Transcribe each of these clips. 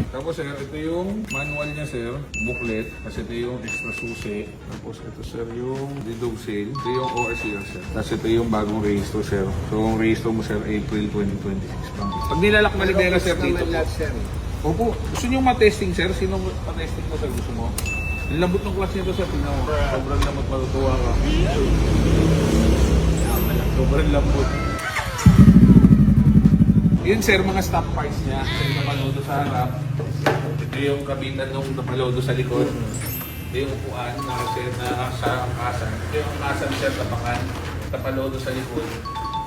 Tapos sir, ito yung manual niya sir, booklet. Kasi ito yung extra susi. Tapos ito sir yung window seal. Ito yung ORCR sir. Tapos ito yung bagong register sir. So ang register mo sir, April 2026 pang. Pag nilalak na libera sir dito po. Opo, gusto nyo matesting sir? Sino matesting mo sir? Gusto mo? Ang lambot ng class nito sir, tingnan mo. Sobrang lambot, matutuwa ka. Sobrang lambot. Yun sir, mga stock parts niya. Ito yung napalodo sa harap. Ito yung kabitan ng napalodo sa likod. Ito yung upuan na sir na sa angkasan. Ito yung angkasan sir, tapakan. Napalodo sa likod.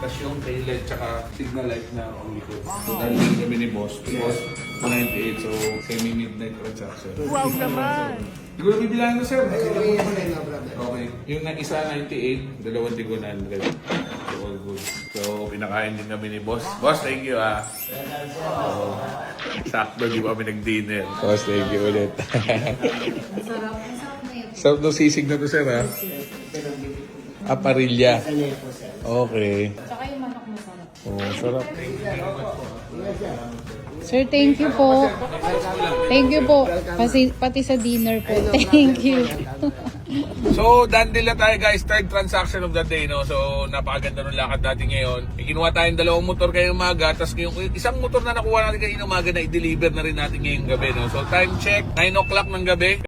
Tapos yung tail light tsaka signal light na ang likod. So dahil kami ni boss. Boss, 98. So semi-midnight transaction. Wow naman! Hindi ko na bibilangan na sir. Okay. Yung isa 98, dalawang tigo 100. So all good. So pinakain din kami ni boss. Boss, thank you ah. So, sakto di ba kami nag-dinner. Boss, thank you ulit. Sarap. Ang sarap na yun. Sarap ng sisig na to sir ha. Aparilla. Okay. Tsaka yung manok masarap. Oh, sarap. Sir, thank you po. Thank you po. Pati sa dinner po. Thank you. So, done deal na tayo guys. Third transaction of the day, no? So, napakaganda ng lakad natin ngayon. Kinuha tayong dalawang motor kayong umaga. Tapos yung isang motor na nakuha natin kayong umaga na i-deliver na rin natin ngayong gabi, no? So, time check, 9 o'clock ng gabi.